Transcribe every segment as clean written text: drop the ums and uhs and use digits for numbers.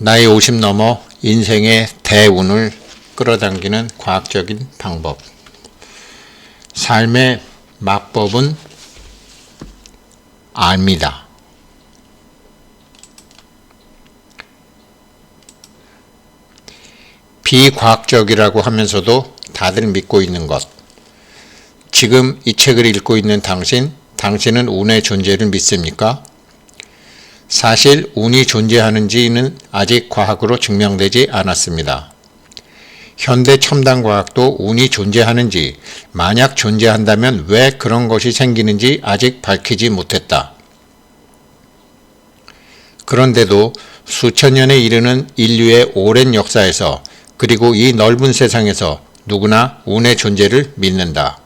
나이 50 넘어 인생의 대운을 끌어당기는 과학적인 방법. 삶의 마법은 압니다. 비과학적이라고 하면서도 다들 믿고 있는 것. 지금 이 책을 읽고 있는 당신은 운의 존재를 믿습니까? 사실 운이 존재하는지는 아직 과학으로 증명되지 않았습니다. 현대 첨단 과학도 운이 존재하는지, 만약 존재한다면 왜 그런 것이 생기는지 아직 밝히지 못했다. 그런데도 수천 년에 이르는 인류의 오랜 역사에서, 그리고 이 넓은 세상에서 누구나 운의 존재를 믿는다.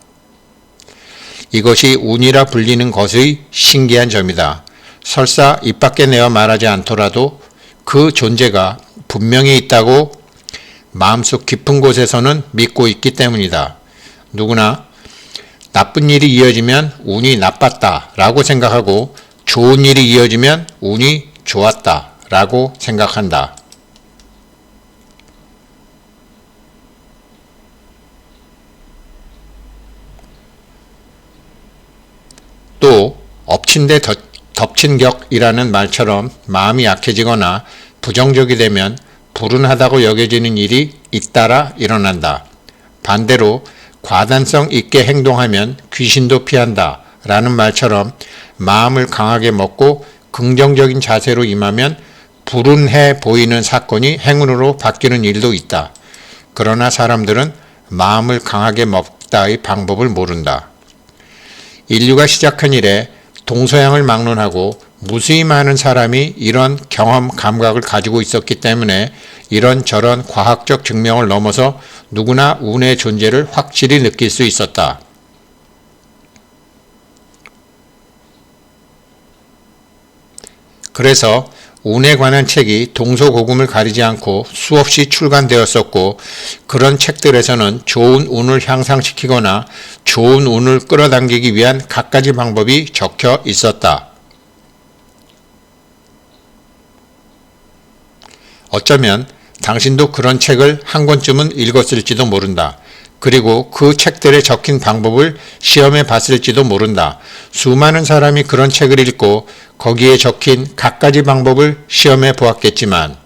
이것이 운이라 불리는 것의 신기한 점이다. 설사 입 밖에 내어 말하지 않더라도 그 존재가 분명히 있다고 마음속 깊은 곳에서는 믿고 있기 때문이다. 누구나 나쁜 일이 이어지면 운이 나빴다 라고 생각하고 좋은 일이 이어지면 운이 좋았다 라고 생각한다. 또 엎친 데 덮친 격이라는 말처럼 마음이 약해지거나 부정적이 되면 불운하다고 여겨지는 일이 잇따라 일어난다. 반대로 과단성 있게 행동하면 귀신도 피한다 라는 말처럼 마음을 강하게 먹고 긍정적인 자세로 임하면 불운해 보이는 사건이 행운으로 바뀌는 일도 있다. 그러나 사람들은 마음을 강하게 먹다의 방법을 모른다. 인류가 시작한 이래 동서양을 막론하고 무수히 많은 사람이 이런 경험 감각을 가지고 있었기 때문에 이런저런 과학적 증명을 넘어서 누구나 운의 존재를 확실히 느낄 수 있었다. 그래서 운에 관한 책이 동서고금을 가리지 않고 수없이 출간되었었고, 그런 책들에서는 좋은 운을 향상시키거나 좋은 운을 끌어당기기 위한 갖가지 방법이 적혀 있었다. 어쩌면 당신도 그런 책을 한 권쯤은 읽었을지도 모른다. 그리고 그 책들에 적힌 방법을 시험해 봤을지도 모른다. 수많은 사람이 그런 책을 읽고 거기에 적힌 갖가지 방법을 시험해 보았겠지만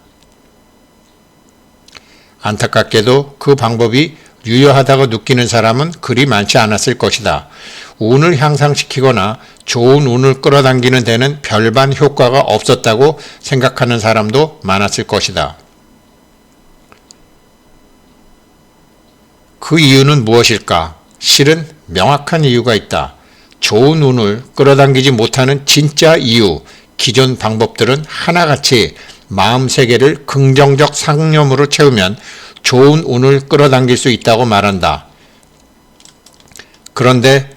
안타깝게도 그 방법이 유효하다고 느끼는 사람은 그리 많지 않았을 것이다. 운을 향상시키거나 좋은 운을 끌어당기는 데는 별반 효과가 없었다고 생각하는 사람도 많았을 것이다. 그 이유는 무엇일까? 실은 명확한 이유가 있다. 좋은 운을 끌어당기지 못하는 진짜 이유, 기존 방법들은 하나같이 마음 세계를 긍정적 상념으로 채우면 좋은 운을 끌어당길 수 있다고 말한다. 그런데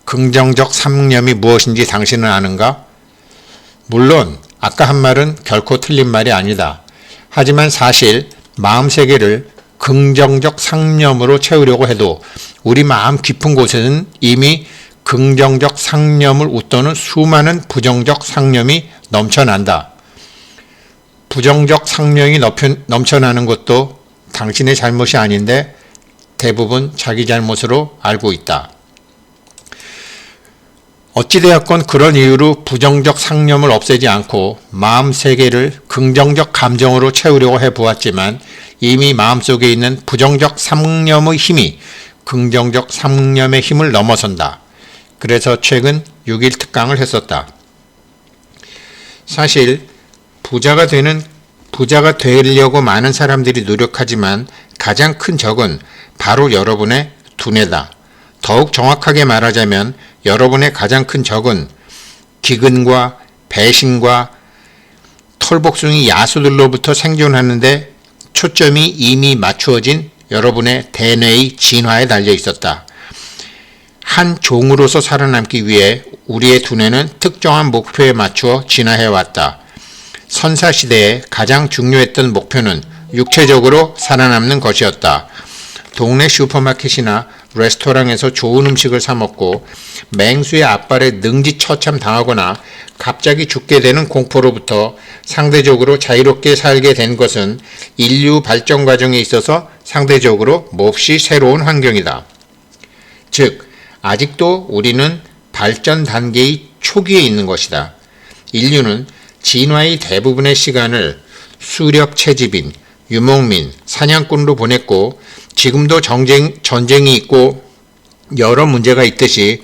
긍정적 상념이 무엇인지 당신은 아는가? 물론 아까 한 말은 결코 틀린 말이 아니다. 하지만 사실 마음 세계를 긍정적 상념으로 채우려고 해도 우리 마음 깊은 곳에는 이미 긍정적 상념을 웃도는 수많은 부정적 상념이 넘쳐난다. 부정적 상념이 넘쳐나는 것도 당신의 잘못이 아닌데 대부분 자기 잘못으로 알고 있다. 어찌되었건 그런 이유로 부정적 상념을 없애지 않고 마음 세계를 긍정적 감정으로 채우려고 해보았지만 이미 마음속에 있는 부정적 상념의 힘이 긍정적 상념의 힘을 넘어선다. 그래서 최근 6일 특강을 했었다. 사실 부자가 되려고 많은 사람들이 노력하지만 가장 큰 적은 바로 여러분의 두뇌다. 더욱 정확하게 말하자면 여러분의 가장 큰 적은 기근과 배신과 털복숭이 야수들로부터 생존하는데 초점이 이미 맞추어진 여러분의 대뇌의 진화에 달려 있었다. 한 종으로서 살아남기 위해 우리의 두뇌는 특정한 목표에 맞추어 진화해왔다. 선사시대에 가장 중요했던 목표는 육체적으로 살아남는 것이었다. 동네 슈퍼마켓이나 레스토랑에서 좋은 음식을 사 먹고 맹수의 앞발에 능지처참 당하거나 갑자기 죽게 되는 공포로부터 상대적으로 자유롭게 살게 된 것은 인류 발전 과정에 있어서 상대적으로 몹시 새로운 환경이다. 즉, 아직도 우리는 발전 단계의 초기에 있는 것이다. 인류는 진화의 대부분의 시간을 수렵 채집인, 유목민, 사냥꾼으로 보냈고 지금도 전쟁이 있고 여러 문제가 있듯이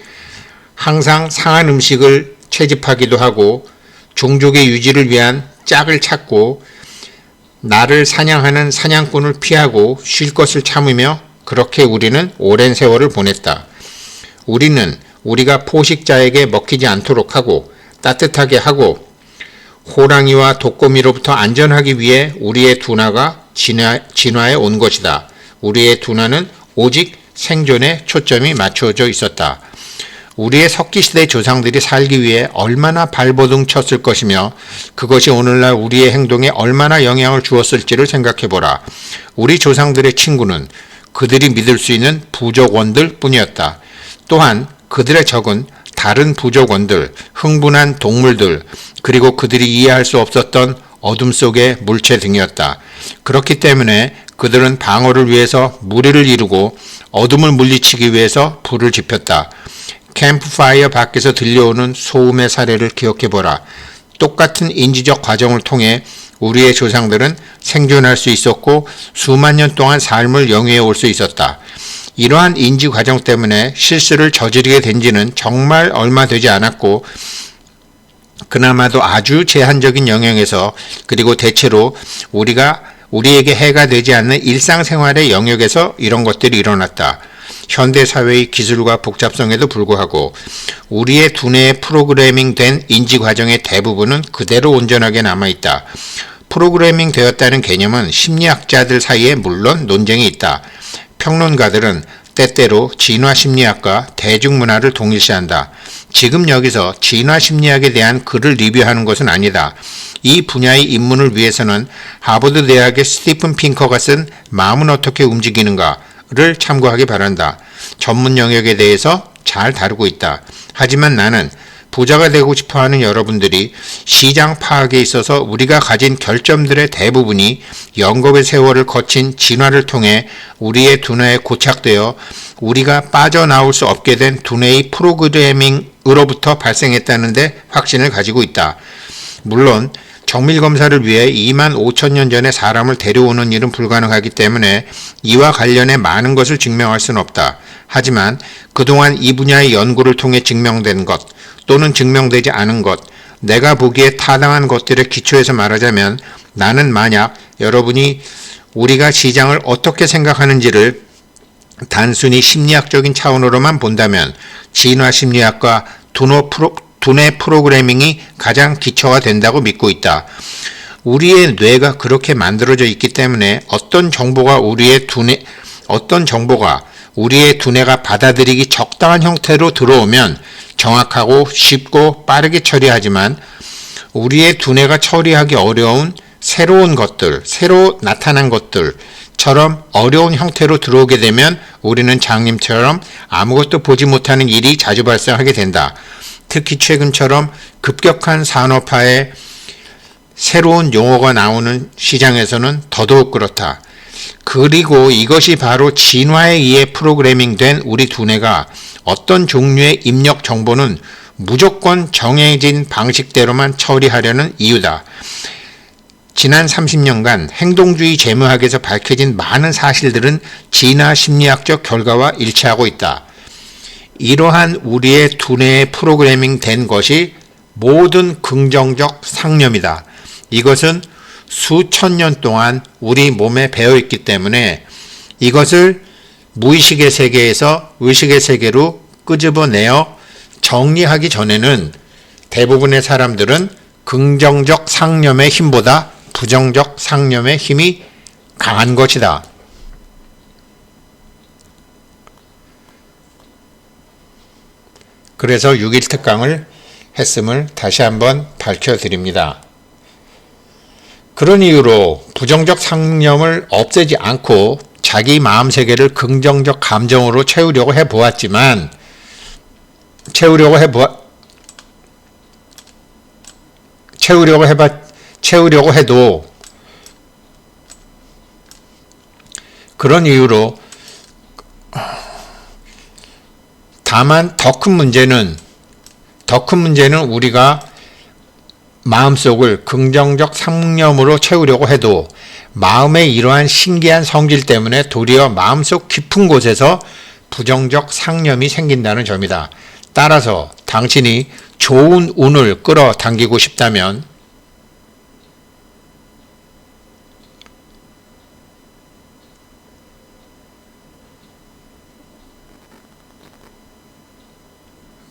항상 상한 음식을 채집하기도 하고 종족의 유지를 위한 짝을 찾고 나를 사냥하는 사냥꾼을 피하고 쉴 것을 참으며 그렇게 우리는 오랜 세월을 보냈다. 우리는 우리가 포식자에게 먹히지 않도록 하고 따뜻하게 하고 호랑이와 독거미로부터 안전하기 위해 우리의 둔화가 진화해 온 것이다. 우리의 둔화는 오직 생존에 초점이 맞춰져 있었다. 우리의 석기시대 조상들이 살기 위해 얼마나 발버둥 쳤을 것이며 그것이 오늘날 우리의 행동에 얼마나 영향을 주었을지를 생각해보라. 우리 조상들의 친구는 그들이 믿을 수 있는 부족원들 뿐이었다. 또한 그들의 적은 다른 부족원들, 흥분한 동물들, 그리고 그들이 이해할 수 없었던 어둠 속의 물체 등이었다. 그렇기 때문에 그들은 방어를 위해서 무리를 이루고 어둠을 물리치기 위해서 불을 지폈다. 캠프파이어 밖에서 들려오는 소음의 사례를 기억해보라. 똑같은 인지적 과정을 통해 우리의 조상들은 생존할 수 있었고 수만 년 동안 삶을 영위해 올 수 있었다. 이러한 인지 과정 때문에 실수를 저지르게 된 지는 정말 얼마 되지 않았고 그나마도 아주 제한적인 영역에서 그리고 대체로 우리에게 해가 되지 않는 일상생활의 영역에서 이런 것들이 일어났다. 현대사회의 기술과 복잡성에도 불구하고 우리의 두뇌에 프로그래밍 된 인지 과정의 대부분은 그대로 온전하게 남아있다. 프로그래밍 되었다는 개념은 심리학자들 사이에 물론 논쟁이 있다. 평론가들은 때때로 진화심리학과 대중문화를 동일시한다. 지금 여기서 진화심리학에 대한 글을 리뷰하는 것은 아니다. 이 분야의 입문을 위해서는 하버드 대학의 스티픈 핑커가 쓴 마음은 어떻게 움직이는가를 참고하기 바란다. 전문 영역에 대해서 잘 다루고 있다. 하지만 나는 부자가 되고 싶어하는 여러분들이 시장 파악에 있어서 우리가 가진 결점들의 대부분이 영겁의 세월을 거친 진화를 통해 우리의 두뇌에 고착되어 우리가 빠져나올 수 없게 된 두뇌의 프로그래밍으로부터 발생했다는 데 확신을 가지고 있다. 물론 정밀검사를 위해 2만 5천 년 전에 사람을 데려오는 일은 불가능하기 때문에 이와 관련해 많은 것을 증명할 수는 없다. 하지만 그동안 이 분야의 연구를 통해 증명된 것 또는 증명되지 않은 것, 내가 보기에 타당한 것들의 기초에서 말하자면 나는 만약 여러분이 우리가 시장을 어떻게 생각하는지를 단순히 심리학적인 차원으로만 본다면 진화심리학과 두뇌 프로그래밍이 가장 기초가 된다고 믿고 있다. 우리의 뇌가 그렇게 만들어져 있기 때문에 어떤 정보가 우리의 두뇌가 받아들이기 적당한 형태로 들어오면 정확하고 쉽고 빠르게 처리하지만 우리의 두뇌가 처리하기 어려운 새로운 것들, 새로 나타난 것들처럼 어려운 형태로 들어오게 되면 우리는 장님처럼 아무것도 보지 못하는 일이 자주 발생하게 된다. 특히 최근처럼 급격한 산업화에 새로운 용어가 나오는 시장에서는 더더욱 그렇다. 그리고 이것이 바로 진화에 의해 프로그래밍된 우리 두뇌가 어떤 종류의 입력 정보는 무조건 정해진 방식대로만 처리하려는 이유다. 지난 30년간 행동주의 재무학에서 밝혀진 많은 사실들은 진화 심리학적 결과와 일치하고 있다. 이러한 우리의 두뇌에 프로그래밍 된 것이 모든 긍정적 상념이다. 이것은 수천 년 동안 우리 몸에 배어있기 때문에 이것을 무의식의 세계에서 의식의 세계로 끄집어내어 정리하기 전에는 대부분의 사람들은 긍정적 상념의 힘보다 부정적 상념의 힘이 강한 것이다. 그래서 6일 특강을 했음을 다시 한번 밝혀드립니다. 그런 이유로 부정적 상념을 없애지 않고 자기 마음 세계를 긍정적 감정으로 채우려고 해도 그런 이유로 다만 더 큰 문제는 우리가 마음속을 긍정적 상념으로 채우려고 해도 마음의 이러한 신기한 성질 때문에 도리어 마음속 깊은 곳에서 부정적 상념이 생긴다는 점이다. 따라서 당신이 좋은 운을 끌어당기고 싶다면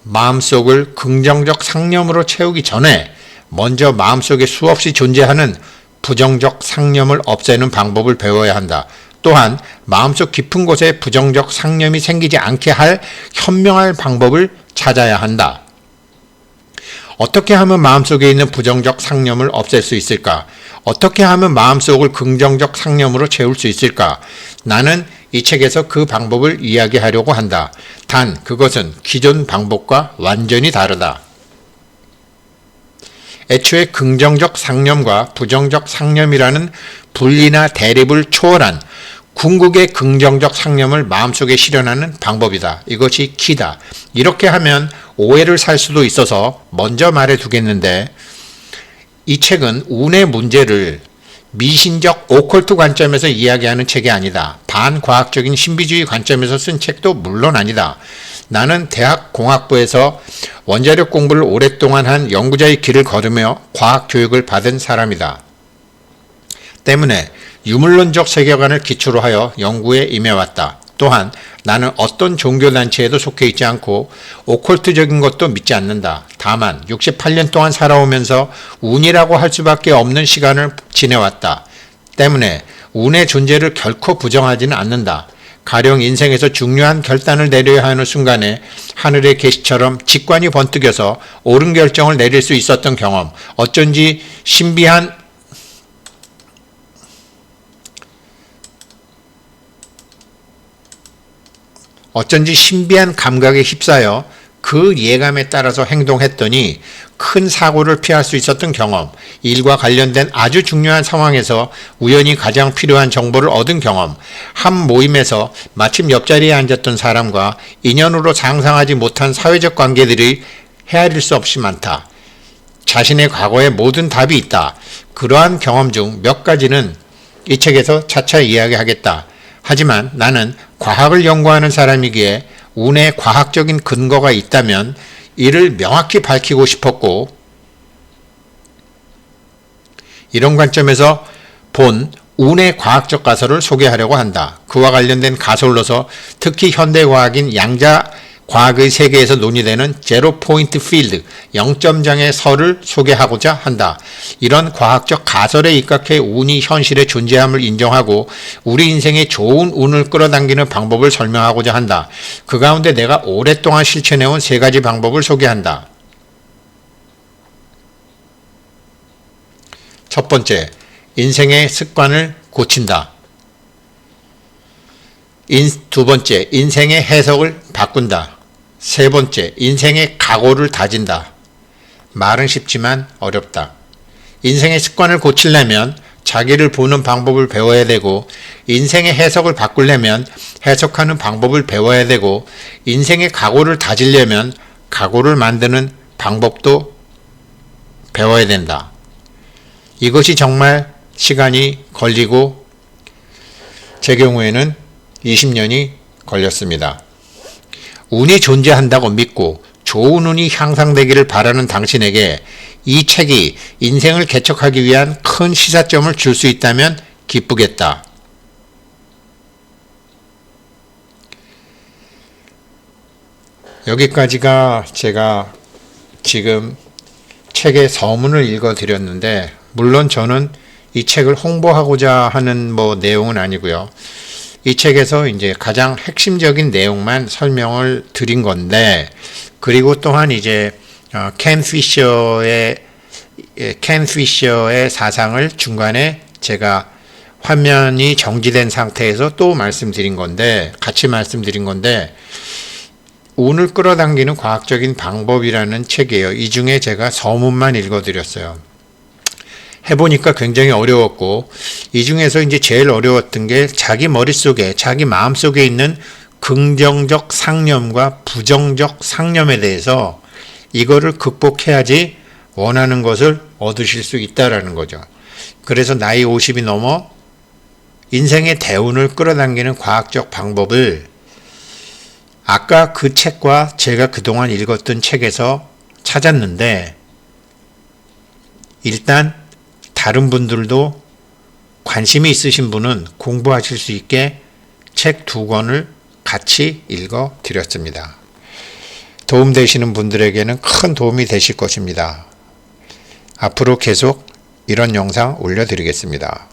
마음속을 긍정적 상념으로 채우기 전에 먼저 마음속에 수없이 존재하는 부정적 상념을 없애는 방법을 배워야 한다. 또한 마음속 깊은 곳에 부정적 상념이 생기지 않게 할 현명한 방법을 찾아야 한다. 어떻게 하면 마음속에 있는 부정적 상념을 없앨 수 있을까? 어떻게 하면 마음속을 긍정적 상념으로 채울 수 있을까? 나는 이 책에서 그 방법을 이야기하려고 한다. 단 그것은 기존 방법과 완전히 다르다. 애초에 긍정적 상념과 부정적 상념이라는 분리나 대립을 초월한 궁극의 긍정적 상념을 마음속에 실현하는 방법이다. 이것이 키다. 이렇게 하면 오해를 살 수도 있어서 먼저 말해 두겠는데, 이 책은 운의 문제를 미신적 오컬트 관점에서 이야기하는 책이 아니다. 반과학적인 신비주의 관점에서 쓴 책도 물론 아니다. 나는 대학 공학부에서 원자력 공부를 오랫동안 한 연구자의 길을 걸으며 과학 교육을 받은 사람이다. 때문에 유물론적 세계관을 기초로 하여 연구에 임해왔다. 또한 나는 어떤 종교단체에도 속해 있지 않고 오컬트적인 것도 믿지 않는다. 다만 68년 동안 살아오면서 운이라고 할 수밖에 없는 시간을 지내왔다. 때문에 운의 존재를 결코 부정하지는 않는다. 가령 인생에서 중요한 결단을 내려야 하는 순간에 하늘의 계시처럼 직관이 번뜩여서 옳은 결정을 내릴 수 있었던 경험, 어쩐지 신비한 감각에 휩싸여 그 예감에 따라서 행동했더니 큰 사고를 피할 수 있었던 경험, 일과 관련된 아주 중요한 상황에서 우연히 가장 필요한 정보를 얻은 경험, 한 모임에서 마침 옆자리에 앉았던 사람과 인연으로 상상하지 못한 사회적 관계들이 헤아릴 수 없이 많다. 자신의 과거에 모든 답이 있다. 그러한 경험 중 몇 가지는 이 책에서 차차 이야기하겠다. 하지만 나는 과학을 연구하는 사람이기에 운에 과학적인 근거가 있다면 이를 명확히 밝히고 싶었고, 이런 관점에서 본 운의 과학적 가설을 소개하려고 한다. 그와 관련된 가설로서 특히 현대과학인 양자과학의 세계에서 논의되는 제로 포인트 필드, 0점장의 설을 소개하고자 한다. 이런 과학적 가설에 입각해 운이 현실의 존재함을 인정하고 우리 인생에 좋은 운을 끌어당기는 방법을 설명하고자 한다. 그 가운데 내가 오랫동안 실천해온 3가지 방법을 소개한다. 첫 번째, 인생의 습관을 고친다. 두 번째, 인생의 해석을 바꾼다. 세 번째, 인생의 각오를 다진다. 말은 쉽지만 어렵다. 인생의 습관을 고치려면 자기를 보는 방법을 배워야 되고, 인생의 해석을 바꾸려면 해석하는 방법을 배워야 되고, 인생의 각오를 다지려면 각오를 만드는 방법도 배워야 된다. 이것이 정말 시간이 걸리고 제 경우에는 20년이 걸렸습니다. 운이 존재한다고 믿고 좋은 운이 향상되기를 바라는 당신에게 이 책이 인생을 개척하기 위한 큰 시사점을 줄 수 있다면 기쁘겠다. 여기까지가 제가 지금 책의 서문을 읽어드렸는데, 물론 저는 이 책을 홍보하고자 하는 내용은 아니고요. 이 책에서 이제 가장 핵심적인 내용만 설명을 드린 건데, 그리고 또한 이제 켄 피셔의 사상을 중간에 제가 화면이 정지된 상태에서 또 말씀드린 건데, 같이 말씀드린 건데, 운을 끌어당기는 과학적인 방법이라는 책이에요. 이 중에 제가 서문만 읽어드렸어요. 해보니까 굉장히 어려웠고, 이 중에서 이제 제일 어려웠던 게 자기 머릿속에, 자기 마음속에 있는 긍정적 상념과 부정적 상념에 대해서 이거를 극복해야지 원하는 것을 얻으실 수 있다라는 거죠. 그래서 나이 50이 넘어 인생의 대운을 끌어당기는 과학적 방법을 아까 그 책과 제가 그동안 읽었던 책에서 찾았는데, 일단 다른 분들도 관심이 있으신 분은 공부하실 수 있게 책 2권을 같이 읽어 드렸습니다. 도움되시는 분들에게는 큰 도움이 되실 것입니다. 앞으로 계속 이런 영상 올려드리겠습니다.